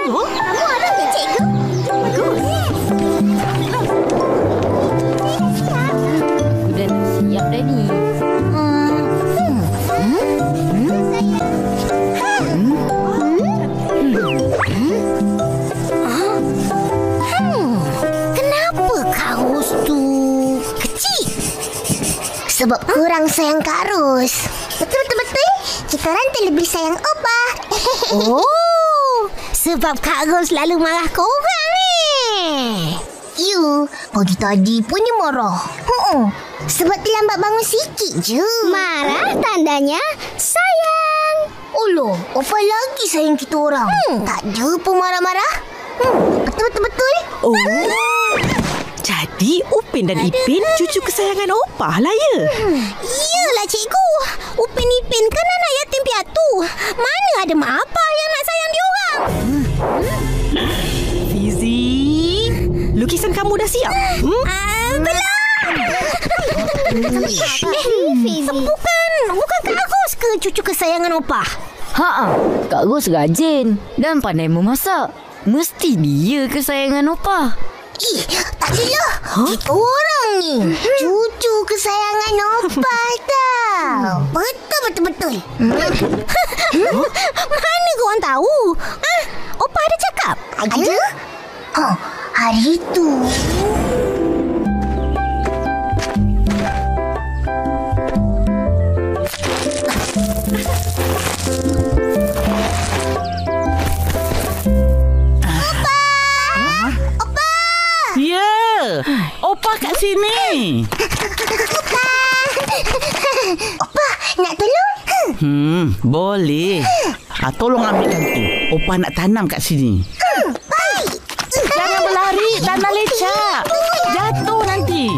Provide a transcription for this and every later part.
Cikgu? Kamu ada ke, cikgu? Bagus. Dah siap dah ni. Kenapa Karus tu kecil? Sebab kurang sayang Karus. Betul-betul. Kita orang terlebih sayang opah. Oh, sebab Karus selalu marah korang You, pagi tadi punya marah. Sebab terlambat bangun sikit je. Marah tandanya sayang. Oloh, opah lagi sayang kita orang. Tak ada pun marah-marah. Betul-betul. Oh. Jadi Upin dan Ipin cucu kesayangan opah lah ya? Iyalah cikgu. Upin Ipin kan anak yatim piatu. Mana ada mak apa yang nak sayang diorang. Fizi, lukisan kamu dah siap? Belum. Bukan Karus ke cucu kesayangan opah? Kak Ros rajin dan pandai memasak. Mesti dia kesayangan opah. Tak adalah. Kita orang ni cucu kesayangan opah tau. Betul. Mana korang tahu? Opah ada cakap? Ada? Hari tu. Ya, opah kat sini. Opah, nak tolong? Boleh. Tolong ambilkan tu. Opah nak tanam kat sini. Baik. Jangan berlari, tanah lecak. Jatuh nanti.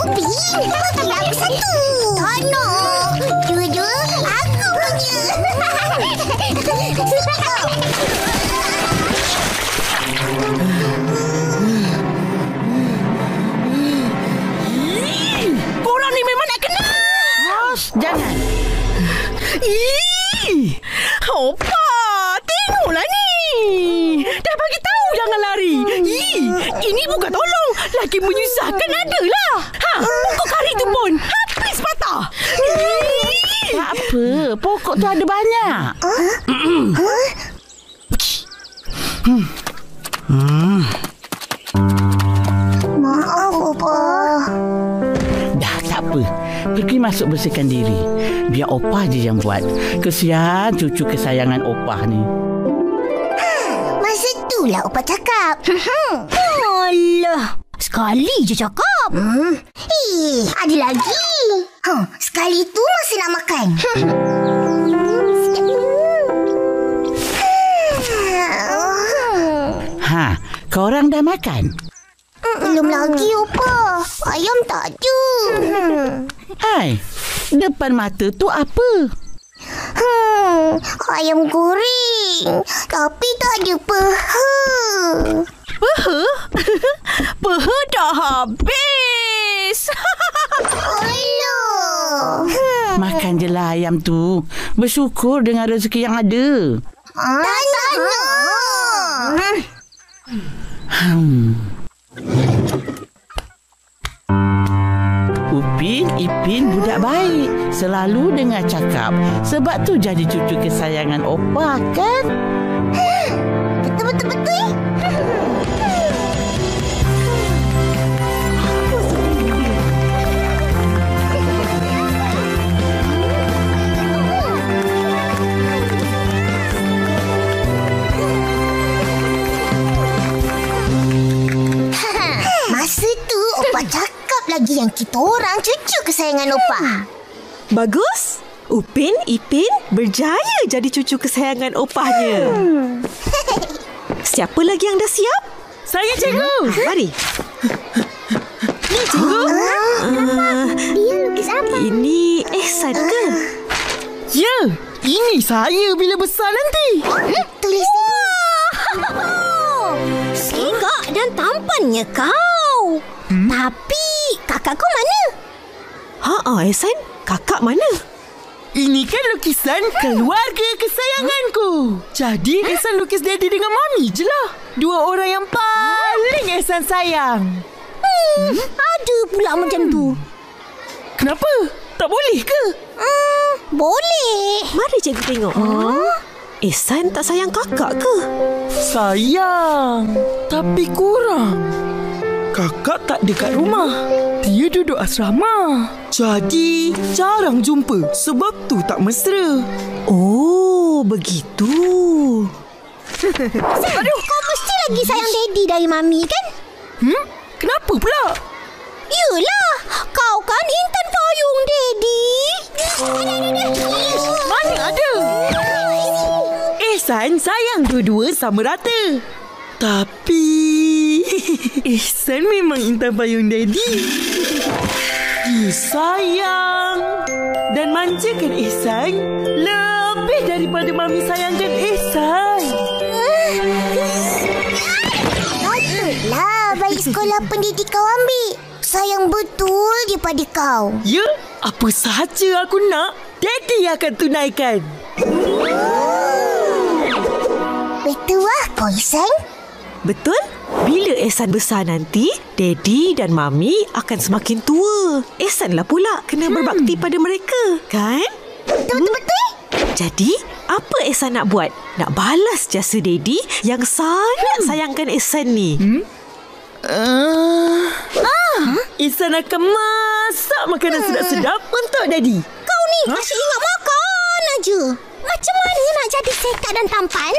Upin, bagi aku satu. Tanah. Dua-dua, aku punya. Korang ni memang nak kena. Jangan. Opah, tengoklah ni. Dah bagi tahu jangan lari. Ini bukan tolong. Lagi menyusahkan adalah. Pokok kari tu pun habis patah. Tak apa, pokok tu ada banyak. Maaf, Opah. Dah tak apa. Pergi masuk bersihkan diri. Biar opah je yang buat. Kesian cucu kesayangan opah ni. Masa itulah Opah cakap. Alah, sekali je cakap. Ada lagi. Sekali tu masa nak makan. Korang dah makan? Belum lagi, Opah. Ayam tak ada. Hai, depan mata tu apa? Ayam goreng. Tapi tak ada peha. Peha? Peha dah habis. Alah. Makan je lah ayam tu. Bersyukur dengan rezeki yang ada. Tak nak. Upin, Ipin budak baik. Selalu dengar cakap. Sebab tu jadi cucu kesayangan opah kan? Betul. Masa tu Opah cakap lagi yang kita orang cucu kesayangan Opah. Bagus. Upin, Ipin berjaya jadi cucu kesayangan opahnya. Siapa lagi yang dah siap? Saya cikgu. Mari. Ni cikgu. Dia lukis apa? Ini Ehsan ke? Ya, ini saya bila besar nanti. Tulis sini. Segak dan tampannya kau. Tapi kakak kau mana? Ehsan, kakak mana? Ini kan lukisan keluarga kesayanganku. Jadi Ehsan lukis Daddy dengan Mami je lah. Dua orang yang paling Ehsan sayang. Ada pula macam tu. Kenapa? Tak boleh ke? Boleh. Mari cikgu tengok. Ehsan tak sayang kakak ke? Sayang, tapi kurang. Kakak tak dekat rumah. Dia duduk asrama. Jadi jarang jumpa. Sebab tu tak mesra. Oh, begitu. Aduh, kau mesti lagi sayang Daddy dari Mami kan? Kenapa pula? Yelah, kau kan intan payung Daddy. Mana ada? Ehsan sayang dua-dua sama rata. Tapi Ehsan memang intan payung Daddy. Dia sayang dan manjakan Ehsan lebih daripada Mami sayangkan Ehsan. Patutlah baik sekolah pendidik kau ambil. Sayang betul dia pada kau. Ya, apa sahaja aku nak, Daddy akan tunaikan. Betul lah kau, Ehsan. Betul? Bila Ehsan besar nanti, Daddy dan Mami akan semakin tua. Ehsanlah pula kena berbakti pada mereka, kan? Betul-betul. Jadi, apa Ehsan nak buat? Nak balas jasa Daddy yang sangat sayangkan Ehsan ni. Ehsan akan masak makanan sedap-sedap untuk Daddy. Kau ni masih ingat makan aja. Macam mana nak jadi sekat dan tampan?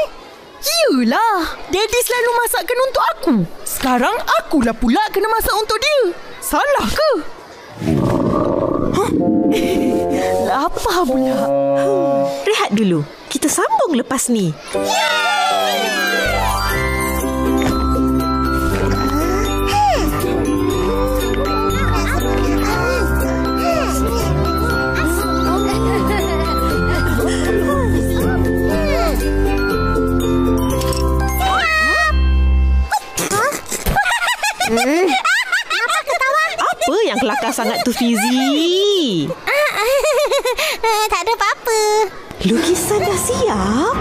Yelah, Daddy selalu masakkan untuk aku. Sekarang akulah pula kena masak untuk dia. Salah ke? Lapar pula. Rehat dulu. Kita sambung lepas ni. Apa yang kelakar sangat tu, Fizi? Tak ada apa-apa. Lukisan dah siap?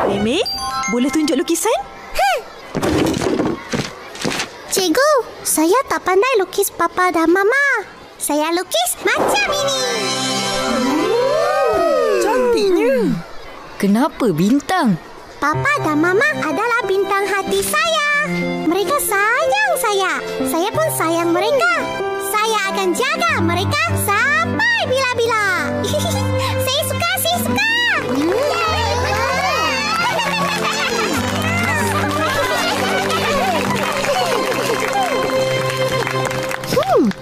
Meme, boleh tunjuk lukisan? Cikgu, saya tak pandai lukis Papa dan Mama. Saya lukis macam ini. Cantiknya. Kenapa bintang? Papa dan Mama adalah bintang hati saya. Mereka sayang saya. Saya pun sayang mereka. Saya akan jaga mereka sampai bila-bila. Saya suka.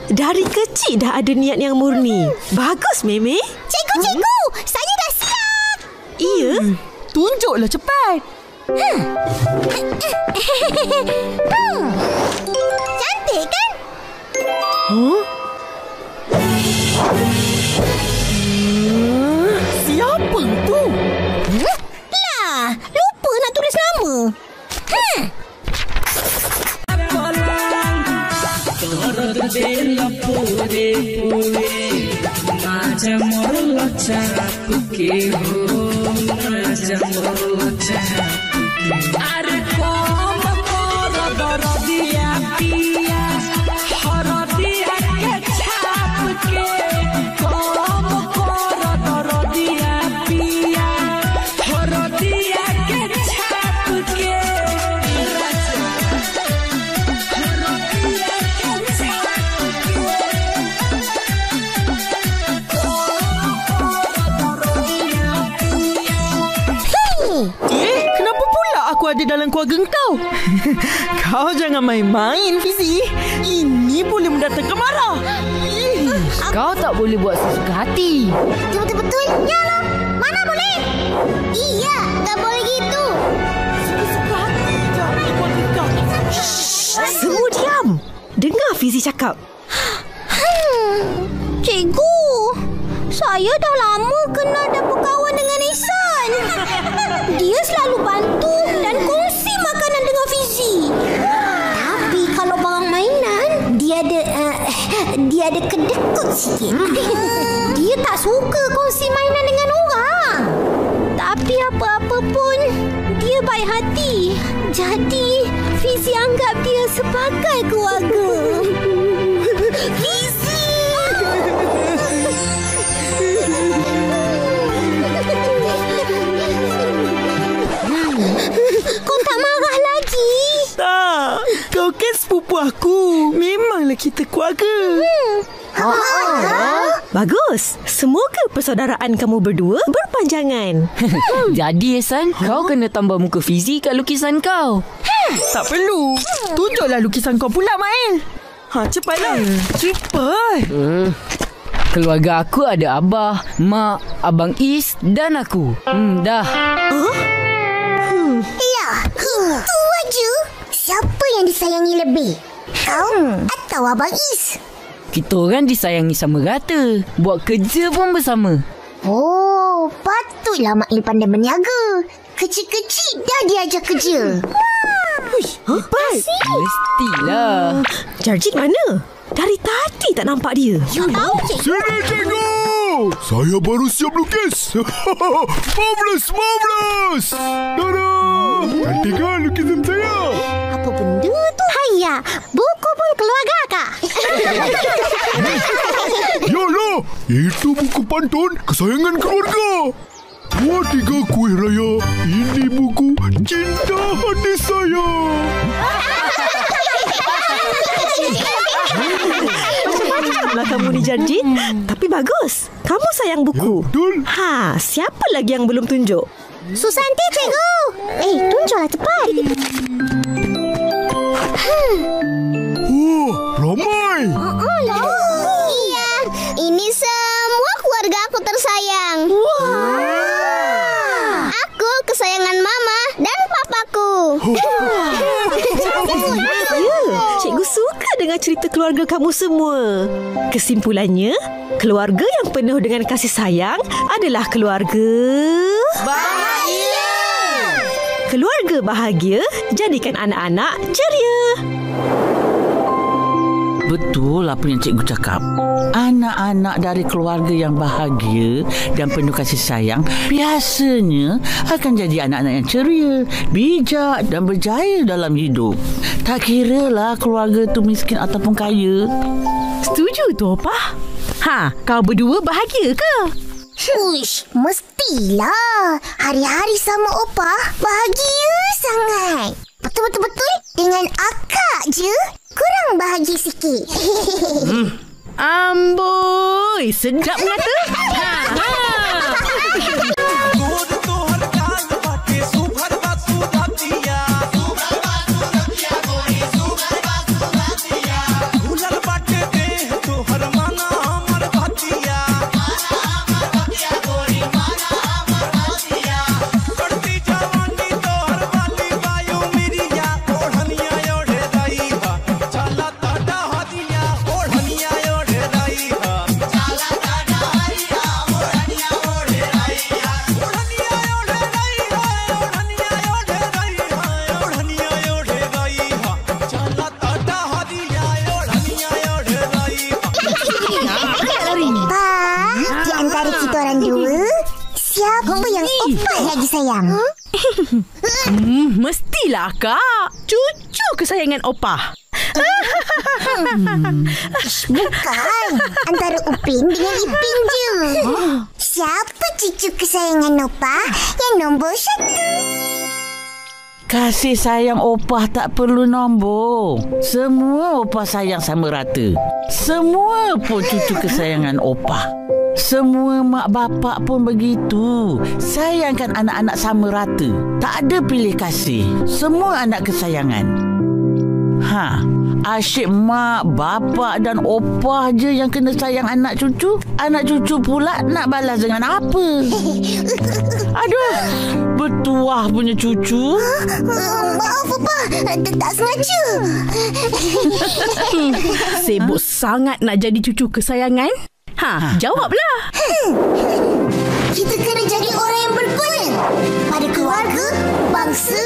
Dari kecil dah ada niat yang murni. Bagus, Meme. Cikgu, saya dah siap. Iya. Tunjuklah cepat. Cantik kan? Siapa tu? Lah, lupa nak tulis nama. Kenapa pula aku ada dalam keluarga kau? Kau jangan main-main, Fizi. Ini boleh mendatangkan marah. Kau tak boleh buat sesuka hati. Betul-betul. Yalah, mana boleh? Iya, tak boleh gitu. Suka hati je di keluarga kau. Semua diam. Dengar Fizi cakap. Cikgu, saya dah lama kenal dan berkawan dengan Ehsan. Dia selalu bantu dan kongsi makanan dengan Fizi. Tapi kalau barang mainan, dia dia ada kedekut sikit. Dia tak suka kongsi mainan dengan orang. Tapi apa-apa pun, dia baik hati. Jadi, Fizi anggap dia sebagai keluarga. Fizi! Kau tak marah lagi? Tak, kau kan sepupu aku. Memanglah kita keluarga. Bagus. Semoga persaudaraan kamu berdua berpanjangan. Jadi Ehsan, kau kena tambah muka Fizi kat lukisan kau. Tak perlu. Tunjuklah lukisan kau pula, Mael. Cepatlah. Cepat. Keluarga aku ada abah, mak, abang Is dan aku. Dah. Lah, itu aja. Siapa yang disayangi lebih? Kau atau Abang Is? Kita orang disayangi sama rata. Buat kerja pun bersama. Oh, patutlah Mak Li pandai berniaga. Kecil-kecil dah diajar kerja. Hebat. Mestilah. Jarjit mana? Dari tadi tak nampak dia. Tahu, Cik? Sini, cikgu! Saya baru siap lukis. Marvelous! Tada! Cantik kan lukisan saya? Apa benda tu? Haya, buku pun keluar Kak. Yalah, itu buku pantun kesayangan keluarga. 2-3 kuih raya. Ini buku cinta hati saya. Macam-macamlah kamu ni, Jarjit. Tapi bagus. Kamu sayang buku. Betul. Siapa lagi yang belum tunjuk? Susanti, cikgu. Tunjuklah cepat. Oh, ramai. Iya, ini semua keluarga aku tersayang. Aku kesayangan mama dan papaku. Ya, cikgu suka dengan cerita keluarga kamu semua. Kesimpulannya, keluarga yang penuh dengan kasih sayang adalah keluarga bahagia. Keluarga bahagia jadikan anak-anak ceria. Betul apa yang cikgu cakap. Anak-anak dari keluarga yang bahagia dan penuh kasih sayang biasanya akan jadi anak-anak yang ceria, bijak dan berjaya dalam hidup. Tak kiralah keluarga tu miskin ataupun kaya. Setuju tu, Opah. Kau berdua bahagia ke? Uish, mestilah. Hari-hari sama Opah bahagia sangat. Betul-betul dengan akak je kurang bahagia sikit. Amboi, sedap mengata. Siapa yang Opah lagi sayang? Mestilah, Kak. Cucu kesayangan Opah. Bukan. Antara Upin dengan Ipin je. Siapa cucu kesayangan Opah yang nombor 1? Kasih sayang Opah tak perlu nombor. Semua Opah sayang sama rata. Semua pun cucu kesayangan Opah. Semua mak bapak pun begitu. Sayangkan anak-anak sama rata. Tak ada pilih kasih. Semua anak kesayangan. Asyik mak, bapak dan opah je yang kena sayang anak cucu. Anak cucu pula nak balas dengan apa? Aduh, bertuah punya cucu. Maaf Opah, tak sengaja. Sibuk sangat nak jadi cucu kesayangan? Jawablah. Kita kena jadi orang yang berguna pada keluarga, bangsa